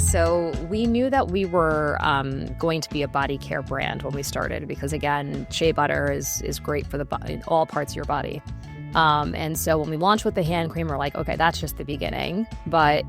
So we knew that we were going to be a body care brand when we started because, again, shea butter is great for all parts of your body. And so when we launched with the hand cream, we're like, okay, that's just the beginning, but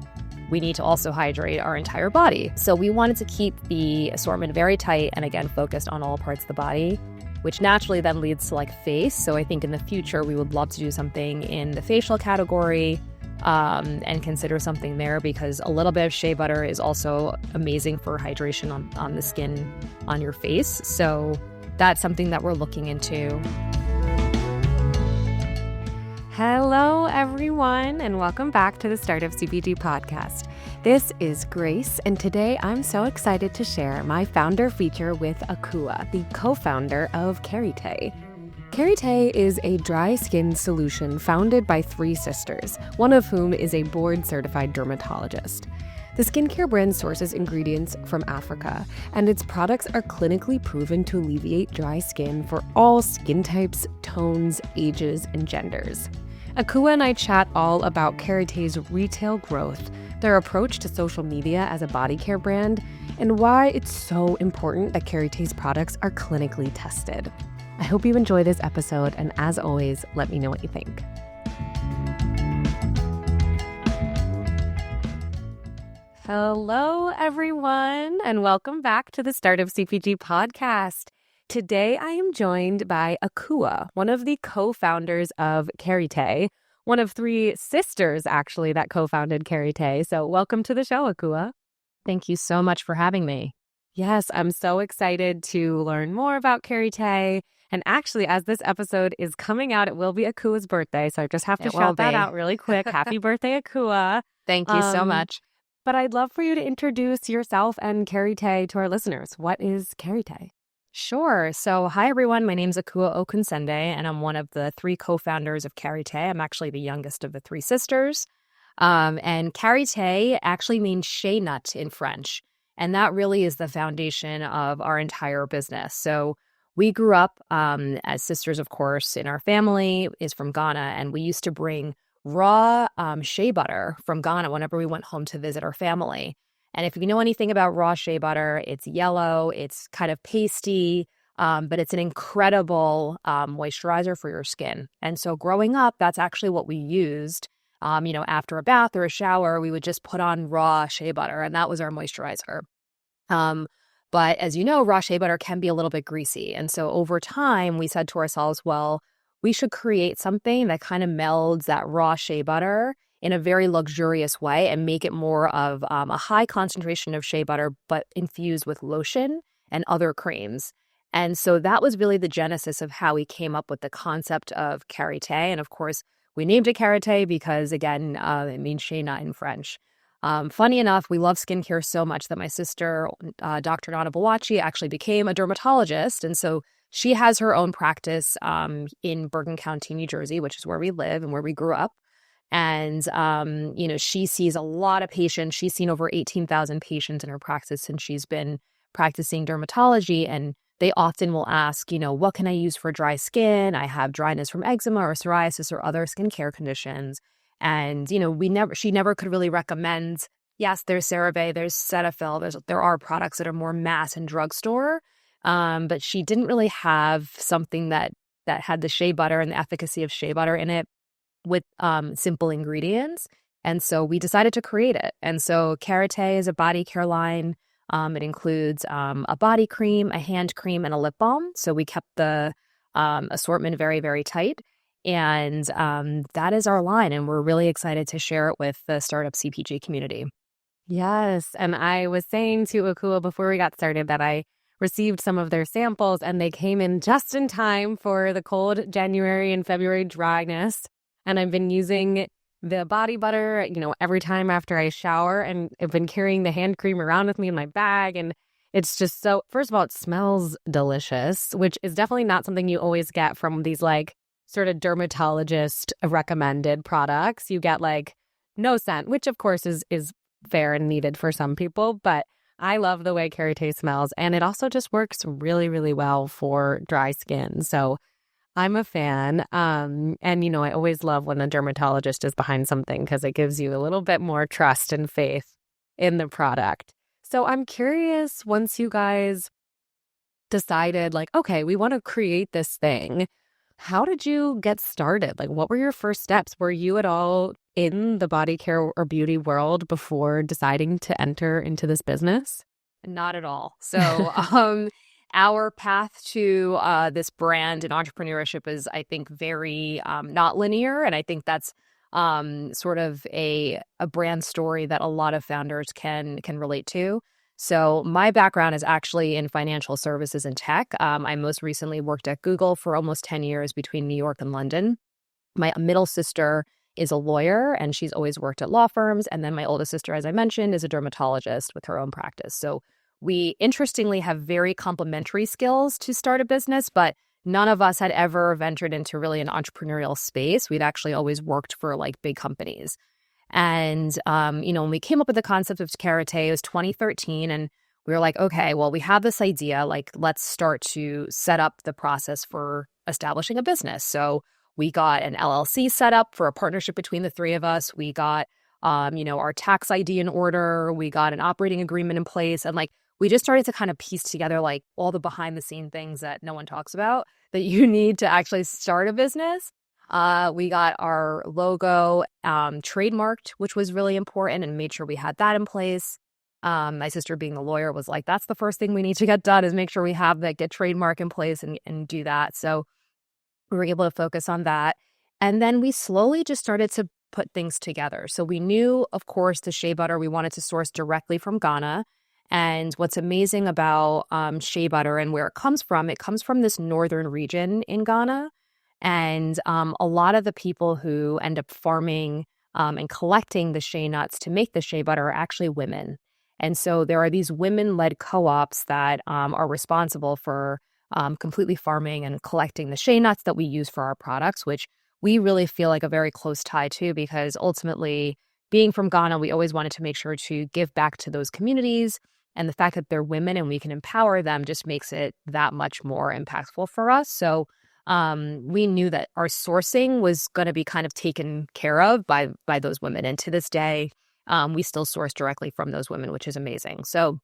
we need to also hydrate our entire body. So we wanted to keep the assortment very tight and, again, focused on all parts of the body, which naturally then leads to like face. So I think in the future, we would love to do something in the facial category and consider something there because a little bit of shea butter is also amazing for hydration on the skin on your face. So that's something that we're looking into. Hello, everyone, and welcome back to the Startup CPG podcast. This is Grace, and today I'm so excited to share my founder feature with Akua, the co-founder of Karité. Karité is a dry skin solution founded by three sisters, one of whom is a board-certified dermatologist. The skincare brand sources ingredients from Africa, and its products are clinically proven to alleviate dry skin for all skin types, tones, ages, and genders. Akua and I chat all about Karité's retail growth, their approach to social media as a body care brand, and why it's so important that Karité's products are clinically tested. I hope you enjoy this episode, and as always, let me know what you think. Hello, everyone, and welcome back to the Startup CPG podcast. Today, I am joined by Akua, one of the co-founders of Karité, one of three sisters, actually, that co-founded Karité. So welcome to the show, Akua. Thank you so much for having me. Yes, I'm so excited to learn more about Karité. And actually, as this episode is coming out, it will be Akua's birthday. So I just have to shout that out really quick. Happy birthday, Akua. Thank you so much. But I'd love for you to introduce yourself and Karité to our listeners. What is Karité? Sure. So, hi, everyone. My name's Akua Okunsende, and I'm one of the three co-founders of Karité. I'm actually the youngest of the three sisters. And Karité actually means shea nut in French. And that really is the foundation of our entire business. So we grew up as sisters, of course, in our family is from Ghana, and we used to bring raw shea butter from Ghana whenever we went home to visit our family. And if you know anything about raw shea butter, it's yellow, it's kind of pasty, but it's an incredible moisturizer for your skin. And so growing up, that's actually what we used. After a bath or a shower, we would just put on raw shea butter, and that was our moisturizer. But as you know, raw shea butter can be a little bit greasy. And so over time, we said to ourselves, well, we should create something that kind of melds that raw shea butter in a very luxurious way and make it more of a high concentration of shea butter, but infused with lotion and other creams. And so that was really the genesis of how we came up with the concept of Karité. And of course, we named it Karité because, again, it means shea nut in French. Funny enough, we love skincare so much that my sister, Dr. Nana Bawachi, actually became a dermatologist. And so she has her own practice in Bergen County, New Jersey, which is where we live and where we grew up. And, she sees a lot of patients. She's seen over 18,000 patients in her practice since she's been practicing dermatology. And they often will ask, what can I use for dry skin? I have dryness from eczema or psoriasis or other skincare conditions. And, she never could really recommend, yes, there's CeraVe, there's Cetaphil, there are products that are more mass and drugstore. But she didn't really have something that had the shea butter and the efficacy of shea butter in it with simple ingredients. And so we decided to create it. And so Karité is a body care line. It includes a body cream, a hand cream, and a lip balm. So we kept the assortment very, very tight. And that is our line. And we're really excited to share it with the Startup CPG community. Yes. And I was saying to Akua before we got started that I received some of their samples and they came in just in time for the cold January and February dryness. And I've been using the body butter, every time after I shower, and I've been carrying the hand cream around with me in my bag. And it's just so, first of all, it smells delicious, which is definitely not something you always get from these sort of dermatologist recommended products. You get no scent, which of course is fair and needed for some people, but I love the way Karité smells, and it also just works really, really well for dry skin. So I'm a fan. And I always love when a dermatologist is behind something because it gives you a little bit more trust and faith. in the product. So I'm curious, once you guys decided like, okay, we want to create this thing, how did you get started? Like, what were your first steps? Were you at all in the body care or beauty world before deciding to enter into this business? Not at all. So, our path to this brand and entrepreneurship is, I think, very not linear, and I think that's sort of a brand story that a lot of founders can relate to. So, my background is actually in financial services and tech. I most recently worked at Google for almost 10 years between New York and London. My middle sister is a lawyer, and she's always worked at law firms. And then my oldest sister, as I mentioned, is a dermatologist with her own practice. So we interestingly have very complementary skills to start a business, but none of us had ever ventured into really an entrepreneurial space. We'd actually always worked for like big companies. And, when we came up with the concept of Karité, it was 2013. And we were like, okay, well, we have this idea, like, let's start to set up the process for establishing a business. So we got an LLC set up for a partnership between the three of us. We got, our tax ID in order. We got an operating agreement in place. And like, we just started to kind of piece together like all the behind the scene things that no one talks about that you need to actually start a business. We got our logo trademarked, which was really important, and made sure we had that in place. My sister, being the lawyer, was like, that's the first thing we need to get done, is make sure we have that get trademark in place and do that. So we were able to focus on that. And then we slowly just started to put things together. So we knew, of course, the shea butter we wanted to source directly from Ghana. And what's amazing about shea butter and where it comes from this northern region in Ghana. And a lot of the people who end up farming and collecting the shea nuts to make the shea butter are actually women. And so there are these women-led co-ops that are responsible for completely farming and collecting the shea nuts that we use for our products, which we really feel like a very close tie to, because ultimately, being from Ghana, we always wanted to make sure to give back to those communities. And the fact that they're women and we can empower them just makes it that much more impactful for us. So we knew that our sourcing was going to be kind of taken care of by those women. And to this day, we still source directly from those women, which is amazing. So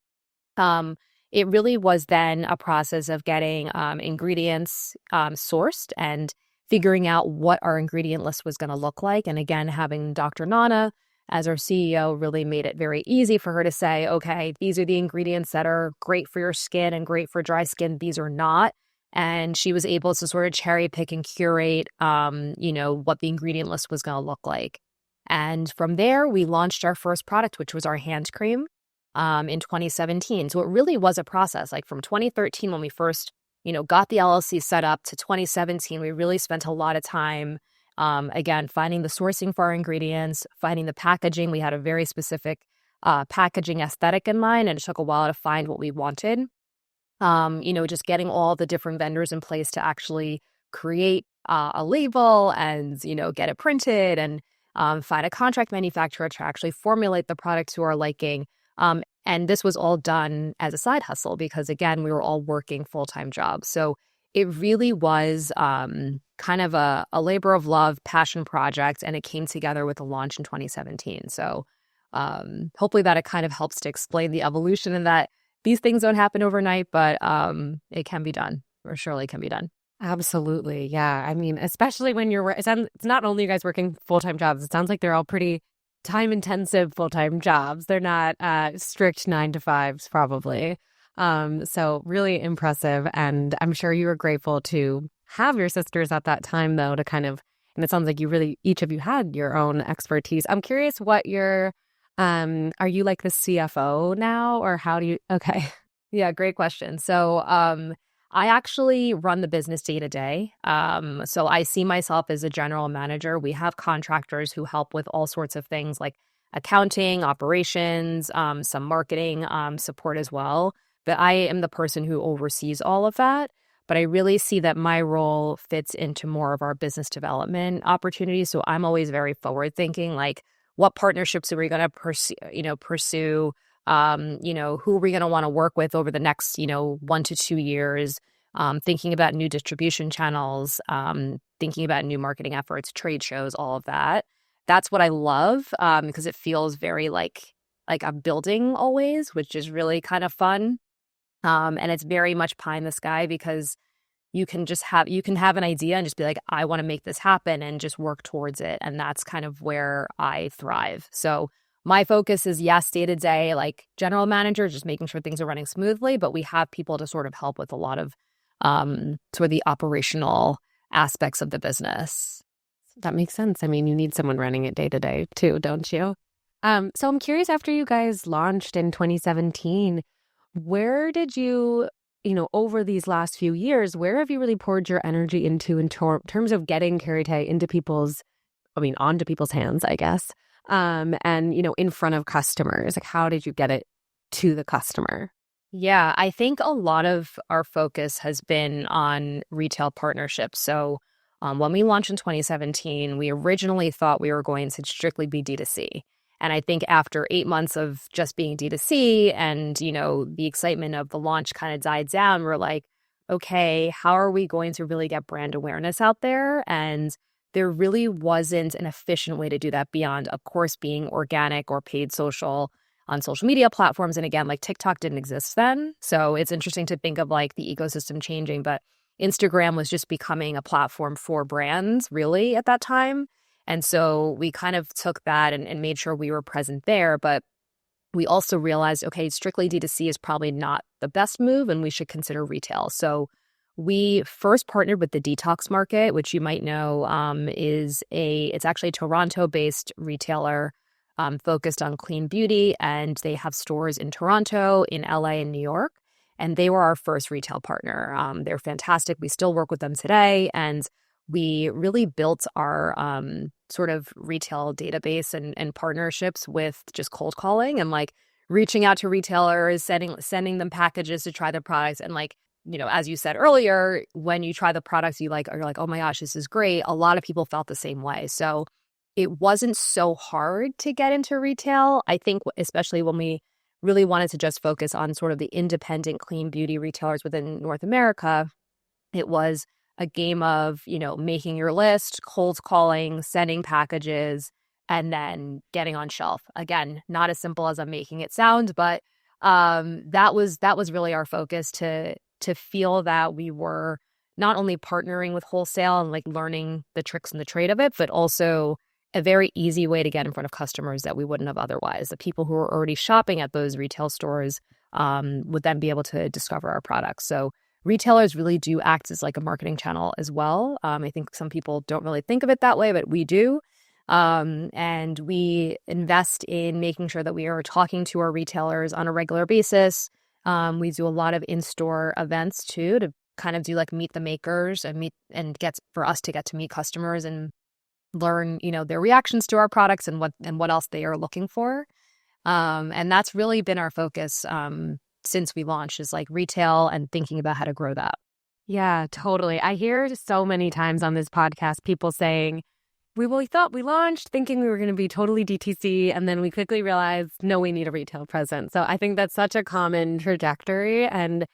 it really was then a process of getting ingredients sourced and figuring out what our ingredient list was going to look like. And again, having Dr. Nana as our CEO really made it very easy for her to say, okay, these are the ingredients that are great for your skin and great for dry skin. These are not. And she was able to sort of cherry pick and curate, what the ingredient list was going to look like. And from there, we launched our first product, which was our hand cream in 2017. So it really was a process. Like from 2013, when we first, got the LLC set up, to 2017, we really spent a lot of time, again, finding the sourcing for our ingredients, finding the packaging. We had a very specific packaging aesthetic in mind, and it took a while to find what we wanted. Just getting all the different vendors in place to actually create a label and, get it printed, and find a contract manufacturer to actually formulate the product to our liking. And this was all done as a side hustle because, again, we were all working full-time jobs. So it really was kind of a labor of love, passion project, and it came together with a launch in 2017. So hopefully that it kind of helps to explain the evolution, and that these things don't happen overnight, but it can be done, or surely can be done. Absolutely. Yeah. I mean, especially when it's not only you guys working full-time jobs, it sounds like they're all pretty time-intensive full-time jobs. They're not strict 9-to-5s probably. So really impressive. And I'm sure you were grateful to have your sisters at that time, though, to kind of, and it sounds like each of you had your own expertise. I'm curious what are you like the CFO now, or how do you, okay. Yeah, great question. So I actually run the business day to day. So I see myself as a general manager. We have contractors who help with all sorts of things like accounting, operations, some marketing support as well. But I am the person who oversees all of that. But I really see that my role fits into more of our business development opportunities. So I'm always very forward thinking, like, what partnerships are we going to pursue? Who are we going to want to work with over the next, 1 to 2 years? Thinking about new distribution channels, thinking about new marketing efforts, trade shows, all of that. That's what I love because it feels very like like I'm building always, which is really kind of fun. And it's very much pie in the sky because you can have an idea and just be like, I want to make this happen and just work towards it. And that's kind of where I thrive. So my focus is, yes, day to day, like general manager, just making sure things are running smoothly, but we have people to sort of help with a lot of sort of the operational aspects of the business. That makes sense. I mean, you need someone running it day to day too, don't you? So I'm curious, after you guys launched in 2017, where did you, over these last few years, where have you really poured your energy into in terms of getting Karité onto people's hands, I guess, and, in front of customers? Like, how did you get it to the customer? Yeah, I think a lot of our focus has been on retail partnerships. So when we launched in 2017, we originally thought we were going to strictly be D2C. And I think after 8 months of just being D2C and, the excitement of the launch kind of died down, we're like, okay, how are we going to really get brand awareness out there? And there really wasn't an efficient way to do that beyond, of course, being organic or paid social on social media platforms. And again, like TikTok didn't exist then. So it's interesting to think of like the ecosystem changing, but Instagram was just becoming a platform for brands really at that time. And so we kind of took that and made sure we were present there. But we also realized, okay, strictly D2C is probably not the best move and we should consider retail. So we first partnered with the Detox Market, which you might know it's actually a Toronto-based retailer focused on clean beauty. And they have stores in Toronto, in LA, and New York. And they were our first retail partner. They're fantastic. We still work with them today. And we really built our sort of retail database and partnerships with just cold calling and like reaching out to retailers, sending them packages to try the products. And like, as you said earlier, when you try the products, you're like, oh my gosh, this is great. A lot of people felt the same way. So it wasn't so hard to get into retail. I think especially when we really wanted to just focus on sort of the independent clean beauty retailers within North America, it was a game of, making your list, cold calling, sending packages, and then getting on shelf. Again, not as simple as I'm making it sound, but that was really our focus to feel that we were not only partnering with wholesale and like learning the tricks and the trade of it, but also a very easy way to get in front of customers that we wouldn't have otherwise. The people who are already shopping at those retail stores would then be able to discover our products. So retailers really do act as like a marketing channel as well. I think some people don't really think of it that way, but we do. And we invest in making sure that we are talking to our retailers on a regular basis. We do a lot of in-store events too, to kind of do like meet the makers and get for us to get to meet customers and learn, their reactions to our products and what else they are looking for. And that's really been our focus since we launched, is like retail and thinking about how to grow that. Yeah, totally. I hear so many times on this podcast people saying, we thought we launched thinking we were going to be totally DTC, and then we quickly realized, no, we need a retail presence. So I think that's such a common trajectory and,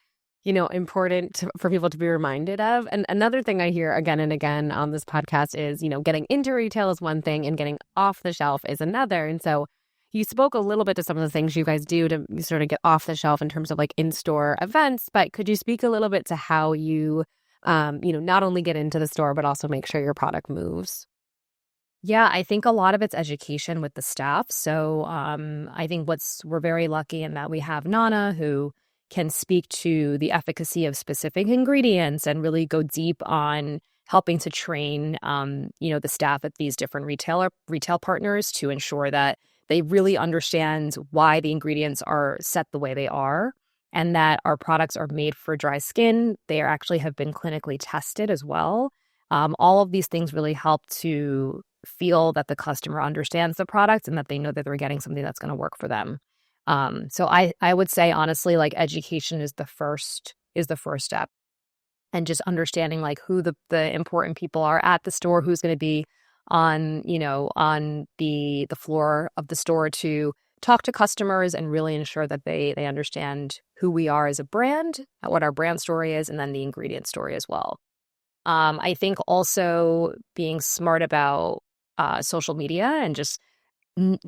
important for people to be reminded of. And another thing I hear again and again on this podcast is, getting into retail is one thing and getting off the shelf is another. And so you spoke a little bit to some of the things you guys do to sort of get off the shelf in terms of like in-store events, but could you speak a little bit to how you, not only get into the store, but also make sure your product moves? Yeah, I think a lot of it's education with the staff. So I think we're very lucky in that we have Nana, who can speak to the efficacy of specific ingredients and really go deep on helping to train, the staff at these different retail partners to ensure that they really understand why the ingredients are set the way they are and that our products are made for dry skin. They actually have been clinically tested as well. All of these things really help to feel that the customer understands the product and that they know that they're getting something that's going to work for them. So I would say, honestly, like education is the first step, and just understanding like who the important people are at the store, who's going to be on the floor of the store to talk to customers and really ensure that they understand who we are as a brand, what our brand story is, and then the ingredient story as well. I think also being smart about social media and just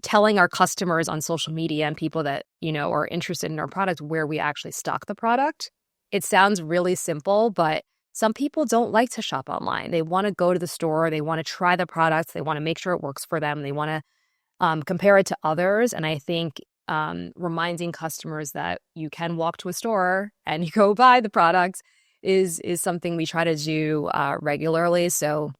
telling our customers on social media and people that, are interested in our product where we actually stock the product. It sounds really simple, but some people don't like to shop online. They want to go to the store. They want to try the products. They want to make sure it works for them. They want to compare it to others. And I think reminding customers that you can walk to a store and you go buy the products is something we try to do regularly. So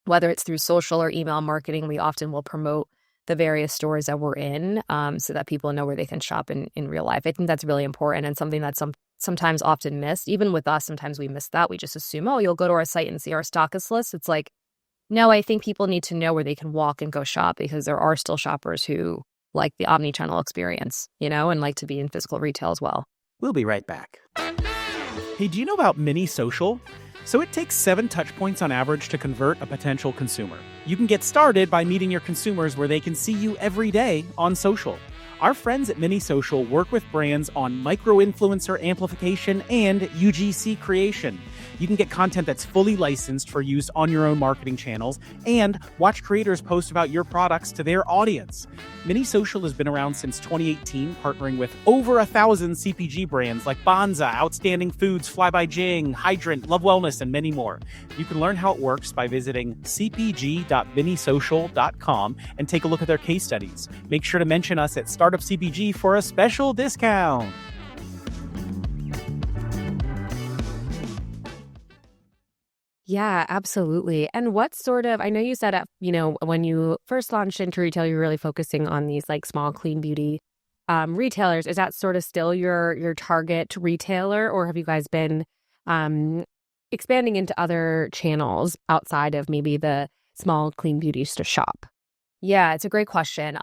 whether it's through social or email marketing, we often will promote the various stores that we're in so that people know where they can shop in real life. I think that's really important and something that's sometimes often missed. Even with us, sometimes we miss that. We just assume, oh, you'll go to our site and see our stockist list. It's like, no, I think people need to know where they can walk and go shop because there are still shoppers who like the omni-channel experience, and like to be in physical retail as well. We'll be right back. Hey, do you know about Mini Social? So it takes 7 touch points on average to convert a potential consumer. You can get started by meeting your consumers where they can see you every day on social. Our friends at Mini Social work with brands on micro-influencer amplification and UGC creation. You can get content that's fully licensed for use on your own marketing channels and watch creators post about your products to their audience. Mini Social has been around since 2018, partnering with over 1,000 CPG brands like Bonza, Outstanding Foods, Fly by Jing, Hydrant, Love Wellness, and many more. You can learn how it works by visiting cpg.minisocial.com and take a look at their case studies. Make sure to mention us at Startup CPG for a special discount. Yeah, absolutely. And what sort of, I know you said, when you first launched into retail, you're really focusing on these like small clean beauty retailers. Is that sort of still your target retailer, or have you guys been expanding into other channels outside of maybe the small clean beauties to shop? Yeah, it's a great question.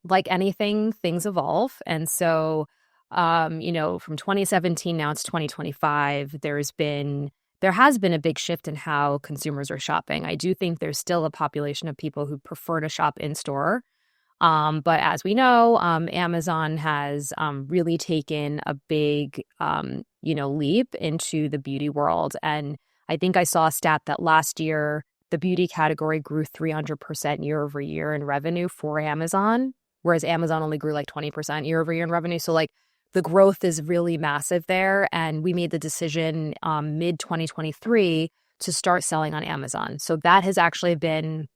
Like anything, things evolve. And so, from 2017, now it's 2025, there has been a big shift in how consumers are shopping. I do think there's still a population of people who prefer to shop in store. But as we know, Amazon has really taken a big, leap into the beauty world. And I think I saw a stat that last year, the beauty category grew 300% year over year in revenue for Amazon, whereas Amazon only grew like 20% year over year in revenue. So like the growth is really massive there. And we made the decision mid 2023 to start selling on Amazon. So that has actually been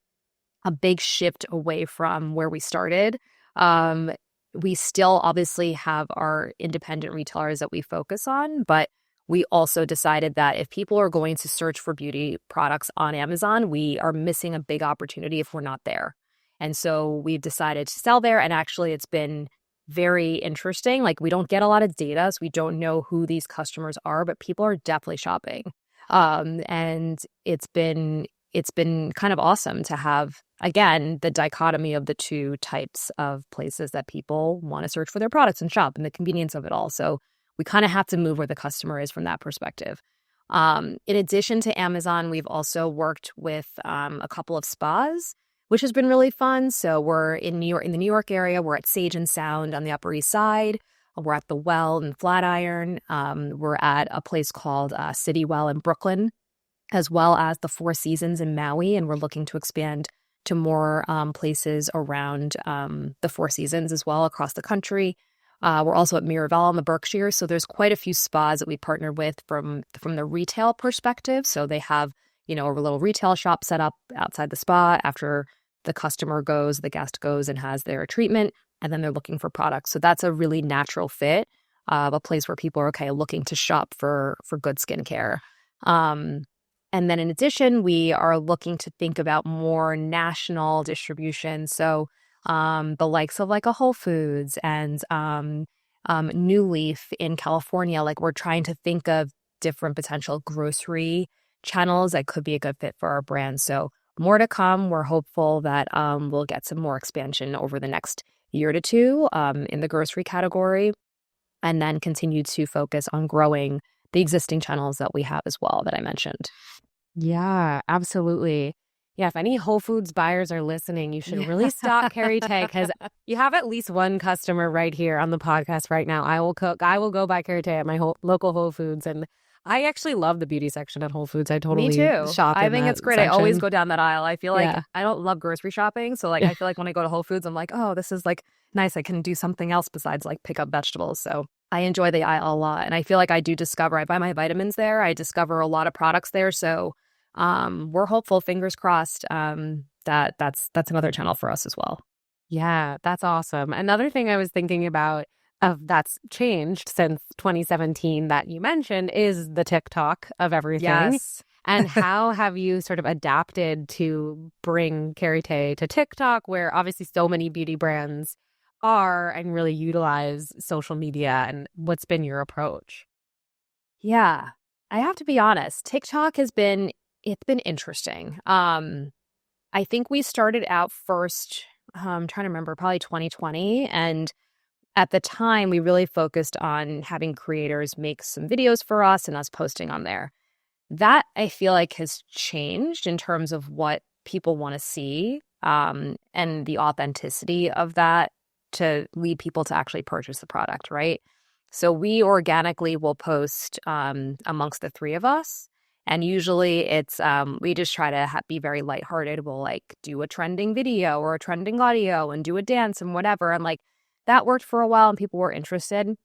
a big shift away from where we started. We still obviously have our independent retailers that we focus on, but we also decided that if people are going to search for beauty products on Amazon, we are missing a big opportunity if we're not there. And so we've decided to sell there. And actually, it's been very interesting. Like, we don't get a lot of data, so we don't know who these customers are, but people are definitely shopping. And it's been kind of awesome to have, again, the dichotomy of the two types of places that people want to search for their products and shop, and the convenience of it all. So we kind of have to move where the customer is from that perspective. In addition to Amazon, we've also worked with a couple of spas, which has been really fun. So we're in New York, in the New York area. We're at Sage and Sound on the Upper East Side. We're at the Well in Flatiron. We're at a place called City Well in Brooklyn, as well as the Four Seasons in Maui. And we're looking to expand to more places around the Four Seasons as well across the country. We're also at Miraval in the Berkshires. So there's quite a few spas that we partnered with from the retail perspective. So they have, a little retail shop set up outside the spa after the guest goes and has their treatment, and then they're looking for products. So that's a really natural fit of a place where people are looking to shop for good skincare. And then in addition, we are looking to think about more national distribution. So the likes of like a Whole Foods and New Leaf in California. Like, we're trying to think of different potential grocery channels that could be a good fit for our brand. So more to come. We're hopeful that we'll get some more expansion over the next year to two in the grocery category, and then continue to focus on growing the existing channels that we have as well that I mentioned. Yeah, absolutely. Yeah, if any Whole Foods buyers are listening, you should really stock Karité, because you have at least one customer right here on the podcast right now. I will go buy Karité at my local Whole Foods, and I actually love the beauty section at Whole Foods. I Me totally too. shop I in think that it's great. I always section. go down that aisle. I feel like Yeah. I don't love grocery shopping. So like I feel like when I go to Whole Foods, I'm like, oh, this is like nice. I can do something else besides like pick up vegetables. So I enjoy the aisle a lot. And I feel like I buy my vitamins there. I discover a lot of products there. So we're hopeful, fingers crossed, that's another channel for us as well. Yeah, that's awesome. Another thing I was thinking about that's changed since 2017 that you mentioned is the TikTok of everything. Yes. And how have you sort of adapted to bring Karité to TikTok, where obviously so many beauty brands are and really utilize social media, and what's been your approach? Yeah. I have to be honest. It's been interesting. I think we started out first, I'm trying to remember, probably 2020. And at the time, we really focused on having creators make some videos for us and us posting on there. That I feel like has changed in terms of what people want to see, and the authenticity of that to lead people to actually purchase the product, right? So we organically will post amongst the three of us. And usually it's we just try to be very lighthearted. We'll like do a trending video or a trending audio and do a dance and whatever. And like that worked for a while and people were interested.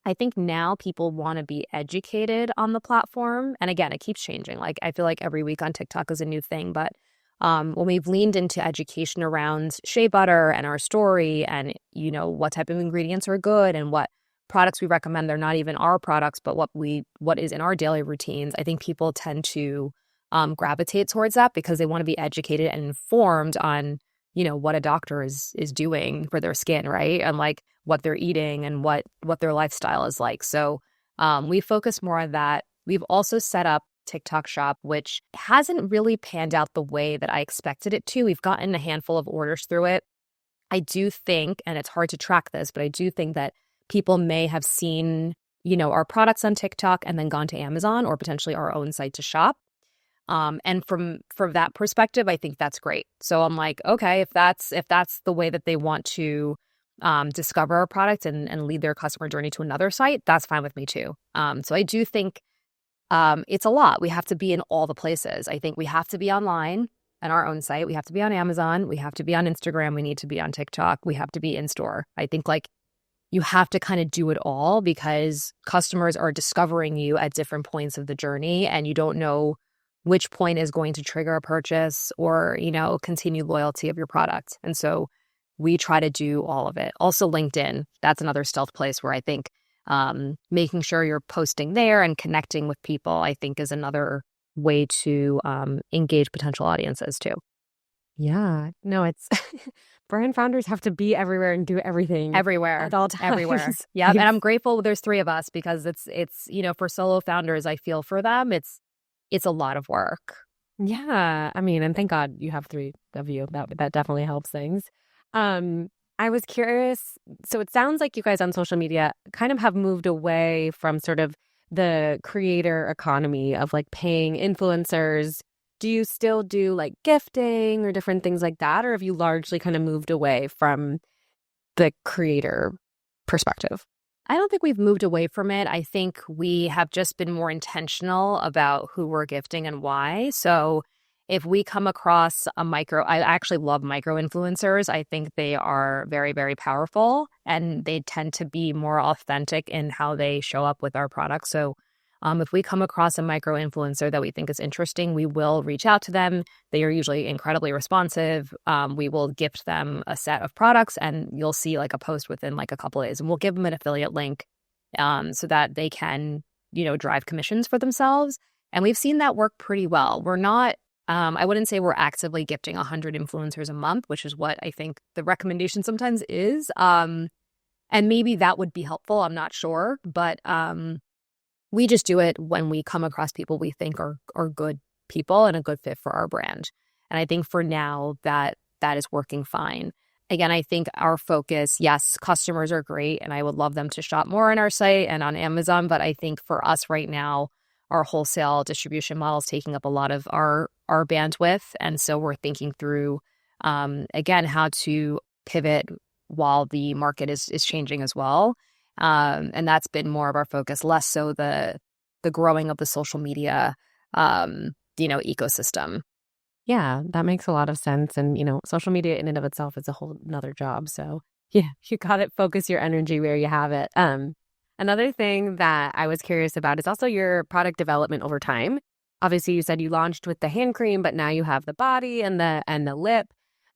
I think now people want to be educated on the platform. And again, it keeps changing. Like I feel like every week on TikTok is a new thing. But when we've leaned into education around shea butter and our story and, you know, what type of ingredients are good and what products we recommend, they're not even our products, but what is in our daily routines, I think people tend to gravitate towards that because they want to be educated and informed on, you know, what a doctor is doing for their skin, right? And like what they're eating and what their lifestyle is like. So we focus more on that. We've also set up TikTok Shop, which hasn't really panned out the way that I expected it to. We've gotten a handful of orders through it. I do think, and it's hard to track this, but I do think that people may have seen, you know, our products on TikTok and then gone to Amazon or potentially our own site to shop. And from that perspective, I think that's great. So I'm like, okay, if that's the way that they want to discover our product and lead their customer journey to another site, that's fine with me too. So I do think it's a lot. We have to be in all the places. I think we have to be online on our own site. We have to be on Amazon. We have to be on Instagram. We need to be on TikTok. We have to be in store. I think like you have to kind of do it all because customers are discovering you at different points of the journey and you don't know which point is going to trigger a purchase or, you know, continued loyalty of your product. And so we try to do all of it. Also LinkedIn, that's another stealth place where I think making sure you're posting there and connecting with people, I think is another way to engage potential audiences too. Yeah, no, it's brand founders have to be everywhere and do everything Everywhere. at all times. Everywhere. Yeah. And I'm grateful there's three of us because it's, you know, for solo founders, I feel for them, it's a lot of work. Yeah. I mean, and thank God you have three of you. That definitely helps things. I was curious. So it sounds like you guys on social media kind of have moved away from sort of the creator economy of like paying influencers. Do you still do like gifting or different things like that? Or have you largely kind of moved away from the creator perspective? I don't think we've moved away from it. I think we have just been more intentional about who we're gifting and why. So if we come across I actually love micro influencers. I think they are very, very powerful and they tend to be more authentic in how they show up with our products. So if we come across a micro influencer that we think is interesting, we will reach out to them. They are usually incredibly responsive. We will gift them a set of products and you'll see like a post within like a couple of days and we'll give them an affiliate link so that they can, you know, drive commissions for themselves. And we've seen that work pretty well. We're not, I wouldn't say we're actively gifting 100 influencers a month, which is what I think the recommendation sometimes is. And maybe that would be helpful. I'm not sure. But we just do it when we come across people we think are good people and a good fit for our brand. And I think for now that is working fine. Again, I think our focus, yes, customers are great and I would love them to shop more on our site and on Amazon. But I think for us right now, our wholesale distribution model is taking up a lot of our bandwidth. And so we're thinking through, again, how to pivot while the market is changing as well. And that's been more of our focus, less so the the growing of the social media, ecosystem. Yeah, that makes a lot of sense. And, social media in and of itself is a whole nother job. So yeah, you got to focus your energy where you have it. Another thing that I was curious about is also your product development over time. Obviously, you said you launched with the hand cream, but now you have the body and the lip.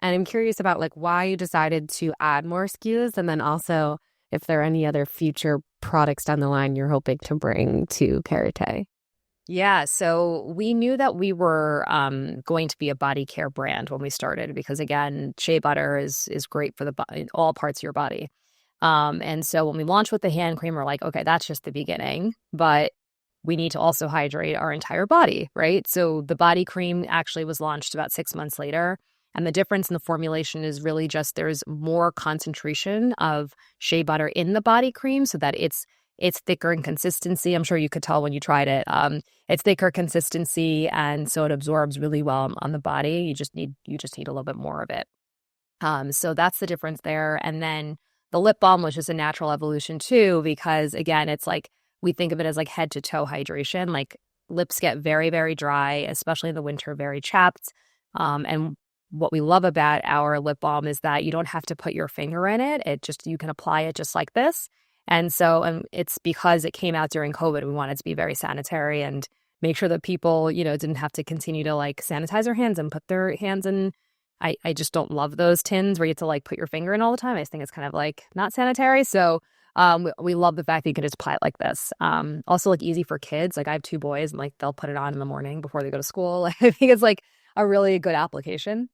And I'm curious about like why you decided to add more SKUs, and then also if there are any other future products down the line you're hoping to bring to Karité. Yeah, so we knew that we were going to be a body care brand when we started because, again, shea butter is great for all parts of your body. And so when we launched with the hand cream, we're like, okay, that's just the beginning, but we need to also hydrate our entire body, right? So the body cream actually was launched about 6 months later. And the difference in the formulation is really just there's more concentration of shea butter in the body cream so that it's thicker in consistency. I'm sure you could tell when you tried it. It's thicker consistency, and so it absorbs really well on the body. You just need a little bit more of it. So that's the difference there. And then the lip balm was just a natural evolution too, because again, it's like we think of it as like head to toe hydration. Like lips get very, very dry, especially in the winter, very chapped. And what we love about our lip balm is that you don't have to put your finger in it. You can apply it just like this. And so it's because it came out during COVID, we wanted to be very sanitary and make sure that people, didn't have to continue to like sanitize their hands and put their hands in. I just don't love those tins where you have to like put your finger in all the time. I just think it's kind of like not sanitary. So we love the fact that you can just apply it like this. Also like easy for kids. Like I have 2 boys and like they'll put it on in the morning before they go to school. I think it's like a really good application.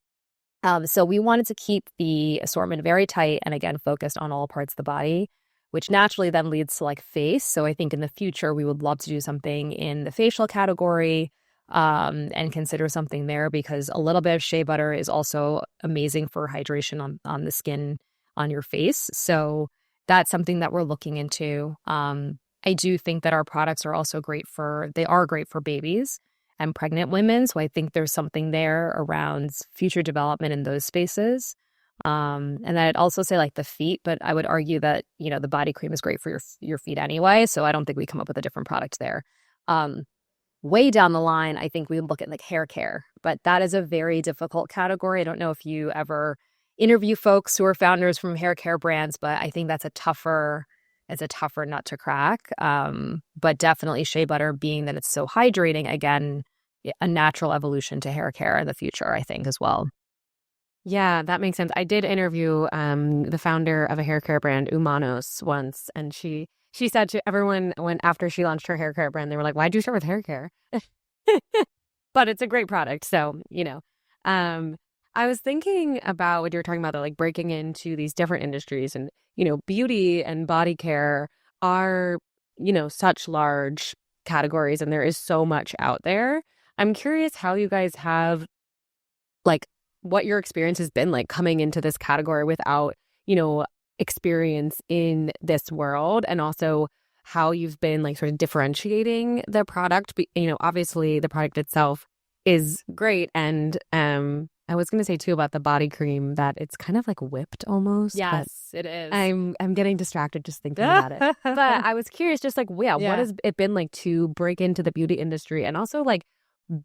So we wanted to keep the assortment very tight and again, focused on all parts of the body, which naturally then leads to like face. So I think in the future, we would love to do something in the facial category and consider something there because a little bit of shea butter is also amazing for hydration on the skin on your face. So that's something that we're looking into. I do think that our products are also great for babies and pregnant women. So I think there's something there around future development in those spaces. And I'd also say like the feet, but I would argue that, the body cream is great for your feet anyway. So I don't think we come up with a different product there. Way down the line, I think we would look at like hair care, but that is a very difficult category. I don't know if you ever interview folks who are founders from hair care brands, but I think that's a tougher nut to crack. But definitely shea butter being that it's so hydrating, again, a natural evolution to hair care in the future, I think as well. Yeah, that makes sense. I did interview the founder of a hair care brand, Umanos, once, and she said to everyone after she launched her hair care brand, they were like, "Why'd you start with hair care?" But it's a great product, so I was thinking about what you were talking about, though, like breaking into these different industries, and beauty and body care are such large categories, and there is so much out there. I'm curious how you guys have like what your experience has been like coming into this category without, experience in this world, and also how you've been like sort of differentiating the product. Obviously the product itself is great. And I was going to say too about the body cream that it's kind of like whipped almost. Yes, it is. I'm getting distracted just thinking about it. But I was curious, just like, yeah, what has it been like to break into the beauty industry and also like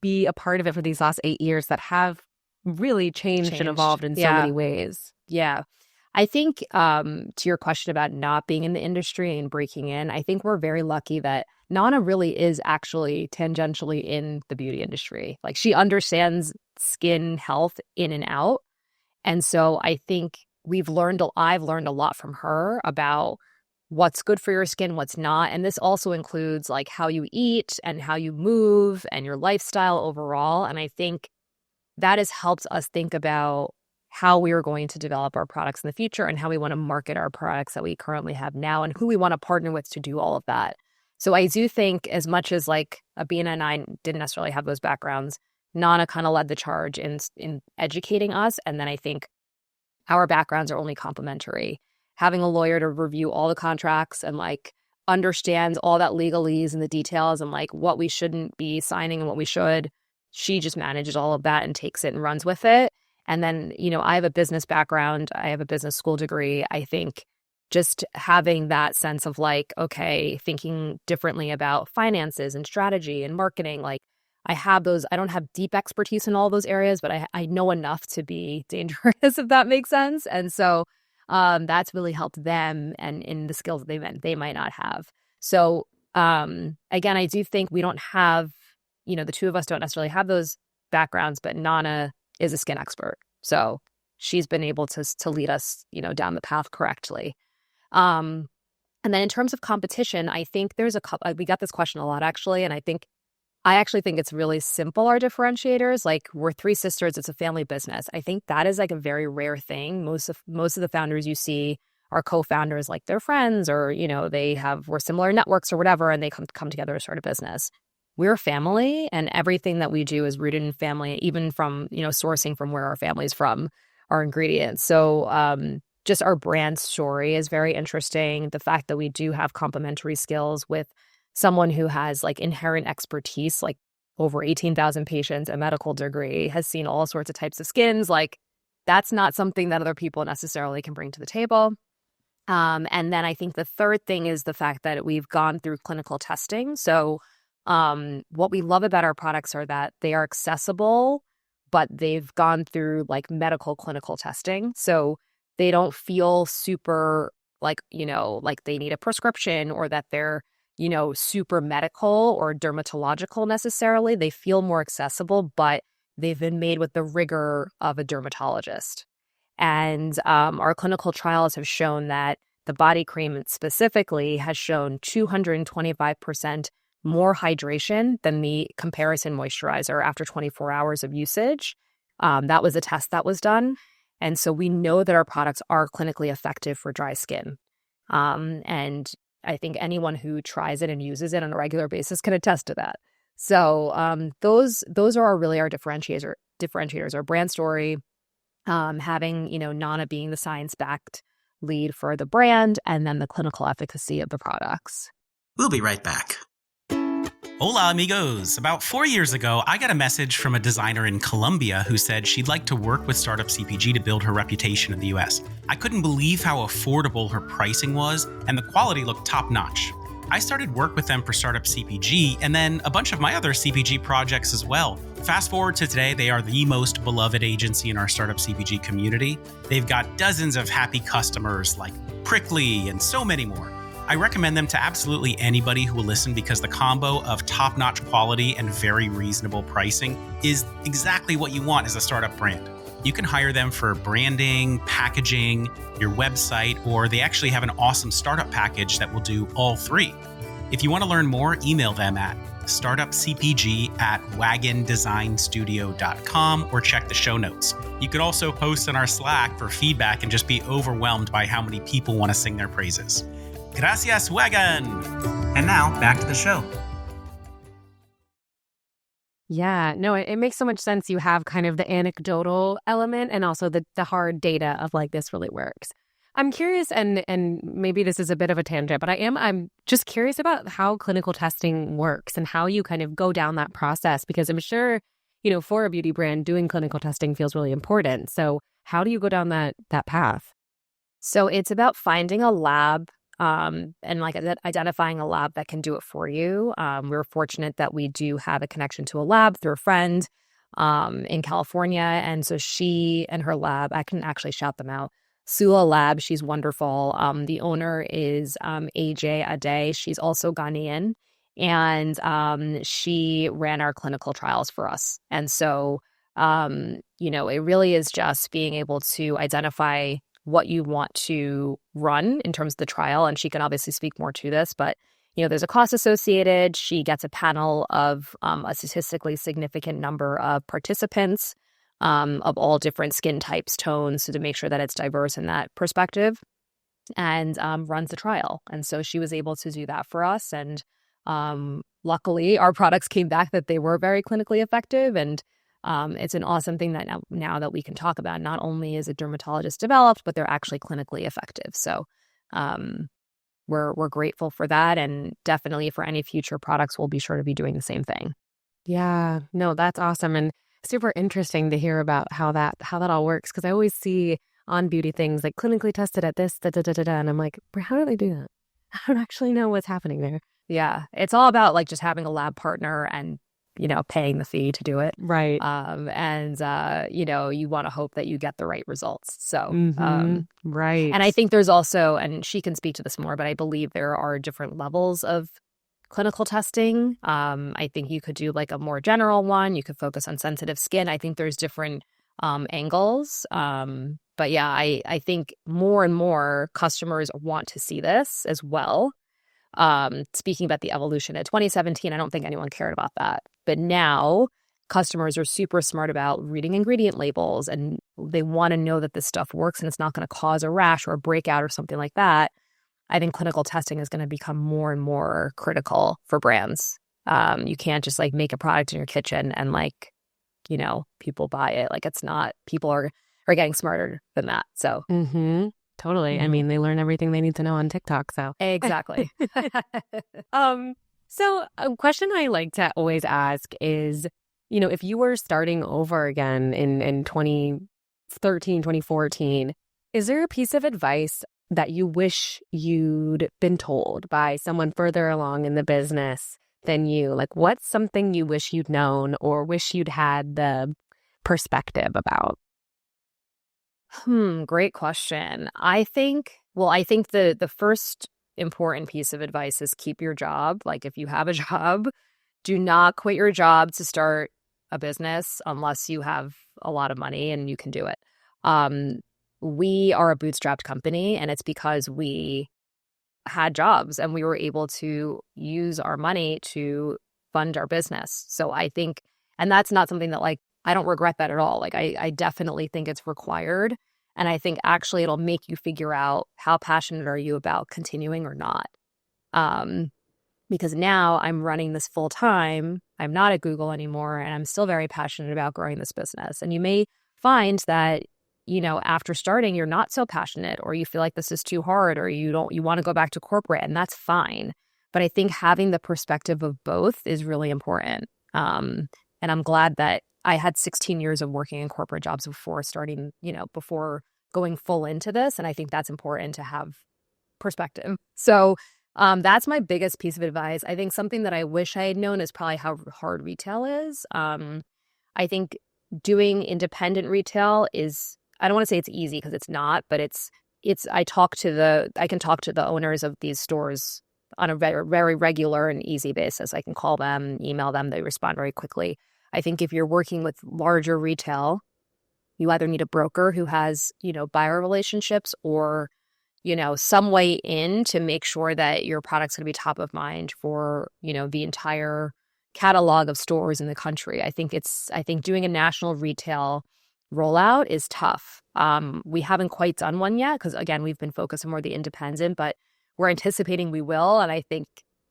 be a part of it for these last 8 years that have really changed and evolved in so many ways? Yeah. I think to your question about not being in the industry and breaking in, I think we're very lucky that Nana really is actually tangentially in the beauty industry. Like she understands skin health in and out. And so I think I've learned a lot from her about what's good for your skin, what's not. And this also includes like how you eat and how you move and your lifestyle overall. And I think that has helped us think about how we are going to develop our products in the future and how we want to market our products that we currently have now and who we want to partner with to do all of that. So I do think as much as like Abina and I didn't necessarily have those backgrounds, Nana kind of led the charge in educating us. And then I think our backgrounds are only complementary. Having a lawyer to review all the contracts and like understands all that legalese and the details and like what we shouldn't be signing and what we should. She just manages all of that and takes it and runs with it. And then, I have a business background. I have a business school degree. I think just having that sense of like, okay, thinking differently about finances and strategy and marketing. Like I don't have deep expertise in all those areas, but I know enough to be dangerous, if that makes sense. And so that's really helped them and in the skills that they might not have. So again, I do think we don't have, the two of us don't necessarily have those backgrounds, but Nana is a skin expert. So she's been able to lead us, down the path correctly. And then in terms of competition, I think there's a couple, we got this question a lot actually. And I actually think it's really simple, our differentiators. Like we're three sisters, it's a family business. I think that is like a very rare thing. Most of the founders you see are co-founders, like they're friends or, we're similar networks or whatever, and they come together to start a business. We're a family and everything that we do is rooted in family, even from, sourcing from where our family's from, our ingredients. So just our brand story is very interesting. The fact that we do have complementary skills with someone who has like inherent expertise, like over 18,000 patients, a medical degree, has seen all sorts of types of skins. Like that's not something that other people necessarily can bring to the table. And then I think the third thing is the fact that we've gone through clinical testing. So what we love about our products are that they are accessible, but they've gone through like medical clinical testing. So they don't feel super like, like they need a prescription or that they're, super medical or dermatological necessarily. They feel more accessible, but they've been made with the rigor of a dermatologist. And our clinical trials have shown that the body cream specifically has shown 225% more hydration than the comparison moisturizer after 24 hours of usage. That was a test that was done. And so we know that our products are clinically effective for dry skin. And I think anyone who tries it and uses it on a regular basis can attest to that. So those are really our differentiators, our brand story, having, Nana being the science-backed lead for the brand, and then the clinical efficacy of the products. We'll be right back. Hola, amigos. About 4 years ago, I got a message from a designer in Colombia who said she'd like to work with Startup CPG to build her reputation in the US. I couldn't believe how affordable her pricing was, and the quality looked top-notch. I started work with them for Startup CPG, and then a bunch of my other CPG projects as well. Fast forward to today, they are the most beloved agency in our Startup CPG community. They've got dozens of happy customers like Prickly and so many more. I recommend them to absolutely anybody who will listen because the combo of top-notch quality and very reasonable pricing is exactly what you want as a startup brand. You can hire them for branding, packaging, your website, or they actually have an awesome startup package that will do all three. If you want to learn more, email them at startupcpg@wagondesignstudio.com or check the show notes. You could also post on our Slack for feedback and just be overwhelmed by how many people want to sing their praises. Gracias, Wagon! And now, back to the show. Yeah, no, it makes so much sense. You have kind of the anecdotal element and also the hard data of like, this really works. I'm curious, and maybe this is a bit of a tangent, but I'm just curious about how clinical testing works and how you kind of go down that process, because I'm sure, for a beauty brand, doing clinical testing feels really important. So how do you go down that path? So it's about finding a lab and like identifying a lab that can do it for you. We're fortunate that we do have a connection to a lab through a friend in California. And so she and her lab, I can actually shout them out. Sula Lab, she's wonderful. The owner is AJ Ade. She's also Ghanaian. And she ran our clinical trials for us. And so, it really is just being able to identify what you want to run in terms of the trial. And she can obviously speak more to this, but, there's a cost associated. She gets a panel of a statistically significant number of participants of all different skin types, tones, so to make sure that it's diverse in that perspective, and runs the trial. And so she was able to do that for us. And luckily, our products came back that they were very clinically effective. And it's an awesome thing that now that we can talk about. Not only is a dermatologist developed, but they're actually clinically effective. So we're grateful for that. And definitely for any future products, we'll be sure to be doing the same thing. Yeah, no, that's awesome. And super interesting to hear about how that all works, because I always see on beauty things, like clinically tested at this, da da da da da. And I'm like, how do they do that? I don't actually know what's happening there. Yeah. It's all about like just having a lab partner and, paying the fee to do it. Right. You want to hope that you get the right results. So, right. And I think there's also, and she can speak to this more, but I believe there are different levels of clinical testing. I think you could do like a more general one. You could focus on sensitive skin. I think there's different angles. But yeah, I think more and more customers want to see this as well. Speaking about the evolution, at 2017, I don't think anyone cared about that. But now customers are super smart about reading ingredient labels, and they want to know that this stuff works and it's not going to cause a rash or a breakout or something like that. I think clinical testing is going to become more and more critical for brands. You can't just like make a product in your kitchen and like, people buy it. Like it's not, people are getting smarter than that. So totally. I mean, they learn everything they need to know on TikTok. So exactly. So a question I like to always ask is, if you were starting over again in 2013, 2014, is there a piece of advice that you wish you'd been told by someone further along in the business than you? Like, what's something you wish you'd known or wish you'd had the perspective about? Great question. I think the first important piece of advice is keep your job. Like if you have a job, do not quit your job to start a business unless you have a lot of money and you can do it. We are a bootstrapped company, and it's because we had jobs and we were able to use our money to fund our business. So I think, and that's not something that like, I don't regret that at all. Like I definitely think it's required. And I think actually it'll make you figure out how passionate are you about continuing or not. Because now I'm running this full time. I'm not at Google anymore, and I'm still very passionate about growing this business. And you may find that, after starting, you're not so passionate, or you feel like this is too hard, or you want to go back to corporate, and that's fine. But I think having the perspective of both is really important. And I'm glad that I had 16 years of working in corporate jobs before starting, before going full into this. And I think that's important to have perspective. So that's my biggest piece of advice. I think something that I wish I had known is probably how hard retail is. I think doing independent retail is, I don't want to say it's easy because it's not, but I can talk to the owners of these stores on a very, very regular and easy basis. I can call them, email them, they respond very quickly. I think if you're working with larger retail, you either need a broker who has, buyer relationships or, some way in to make sure that your product's going to be top of mind for, the entire catalog of stores in the country. I think doing a national retail rollout is tough. We haven't quite done one yet because, again, we've been focused on more the independent, but we're anticipating we will. And I think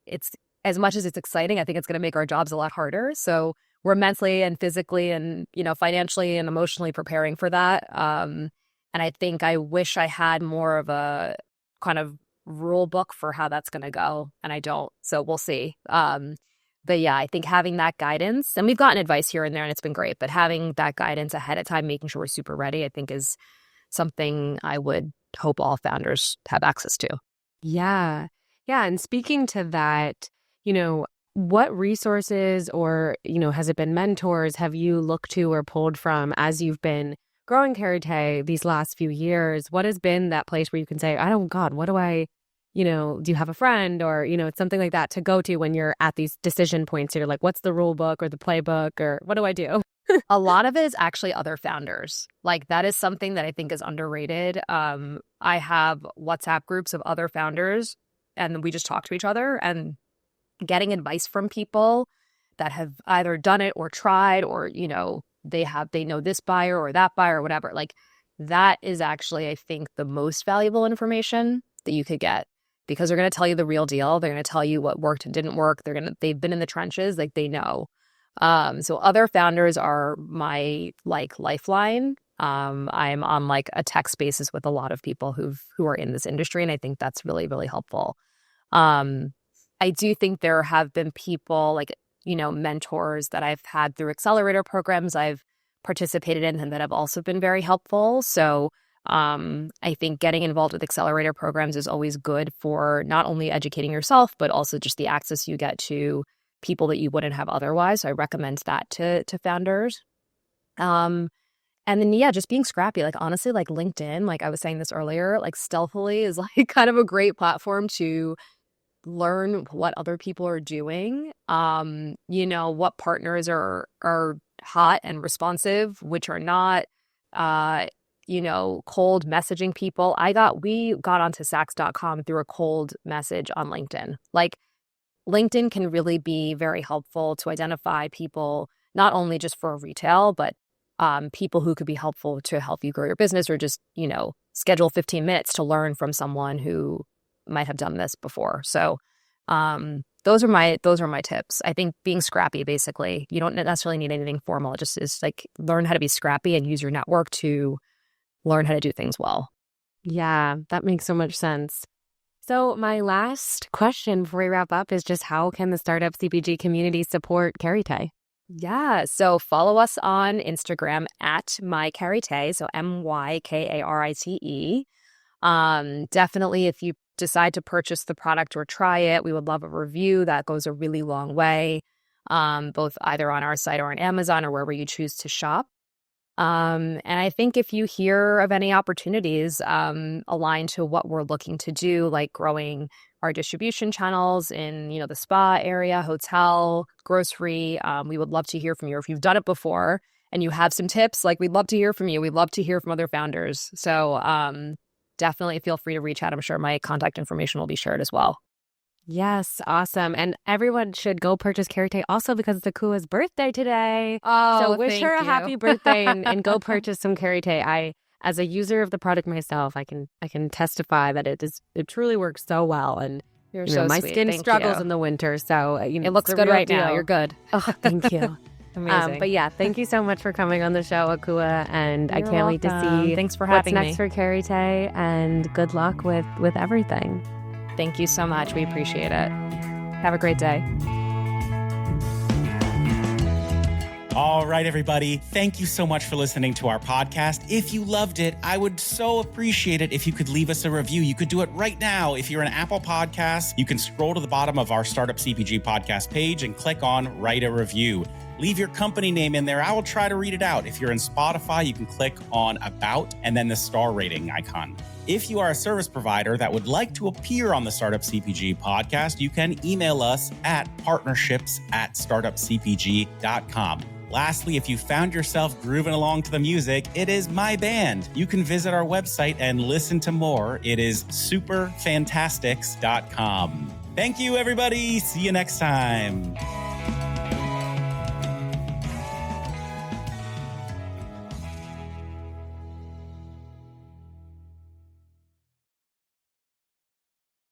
it's, as much as it's exciting, I think it's going to make our jobs a lot harder. So we're mentally and physically and, financially and emotionally preparing for that. And I think I wish I had more of a kind of rule book for how that's going to go. And I don't. So we'll see. But yeah, I think having that guidance, and we've gotten advice here and there and it's been great, but having that guidance ahead of time, making sure we're super ready, I think is something I would hope all founders have access to. Yeah. Yeah. And speaking to that, what resources or, has it been mentors have you looked to or pulled from as you've been growing Karité these last few years? What has been that place where you can say, oh God, what do I, do you have a friend or, it's something like that to go to when you're at these decision points? You're like, what's the rule book or the playbook or what do I do? A lot of it is actually other founders. Like that is something that I think is underrated. I have WhatsApp groups of other founders and we just talk to each other, and getting advice from people that have either done it or tried or, they know this buyer or that buyer or whatever. Like that is actually, I think, the most valuable information that you could get because they're going to tell you the real deal. They're going to tell you what worked and didn't work. They've been in the trenches, like they know. So other founders are my lifeline. I'm on a text basis with a lot of people who are in this industry. And I think that's really, really helpful. I do think there have been people mentors that I've had through accelerator programs I've participated in and that have also been very helpful. So I think getting involved with accelerator programs is always good for not only educating yourself, but also just the access you get to people that you wouldn't have otherwise. So I recommend that to founders. And then, yeah, just being scrappy. Like, honestly, like LinkedIn, like I was saying this earlier, like stealthily is like kind of a great platform to learn what other people are doing. What partners are hot and responsive, which are not, cold messaging people. We got onto Saks.com through a cold message on LinkedIn. Like, LinkedIn can really be very helpful to identify people, not only just for retail, but people who could be helpful to help you grow your business, or just, schedule 15 minutes to learn from someone who might have done this before. So those are my tips. I think being scrappy, basically, you don't necessarily need anything formal. It just is like, learn how to be scrappy and use your network to learn how to do things well. Yeah, that makes so much sense. So my last question before we wrap up is just, how can the Startup CPG community support Karité? Yeah, so follow us on Instagram at mykarite, so MYKARITE. Definitely, if you decide to purchase the product or try it, we would love a review. That goes a really long way, both either on our site or on Amazon or wherever you choose to shop. And I think if you hear of any opportunities aligned to what we're looking to do, like growing our distribution channels in, the spa area, hotel, grocery, we would love to hear from you. If you've done it before and you have some tips, like, we'd love to hear from you. We'd love to hear from other founders. So definitely feel free to reach out. I'm sure my contact information will be shared as well. Yes, awesome. And everyone should go purchase Karité also because it's Akua's birthday today. Oh, so wish her a happy birthday and go purchase some Karité. As a user of the product myself, I can testify that it truly works so well. And you're so my sweet. skin Thank struggles you. in the winter, so it looks good right now. You're good. Oh, thank you. Amazing. But yeah, thank you so much for coming on the show, Akua, and I You're can't wait to welcome. see Thanks for having what's next for Karité, and good luck with everything. Thank you so much. We appreciate it. Have a great day. All right, everybody. Thank you so much for listening to our podcast. If you loved it, I would so appreciate it if you could leave us a review. You could do it right now. If you're an Apple Podcast, you can scroll to the bottom of our Startup CPG podcast page and click on Write a Review. Leave your company name in there. I will try to read it out. If you're in Spotify, you can click on About and then the star rating icon. If you are a service provider that would like to appear on the Startup CPG podcast, you can email us at partnerships@startupcpg.com. Lastly, if you found yourself grooving along to the music, it is my band. You can visit our website and listen to more. It is superfantastics.com. Thank you, everybody. See you next time.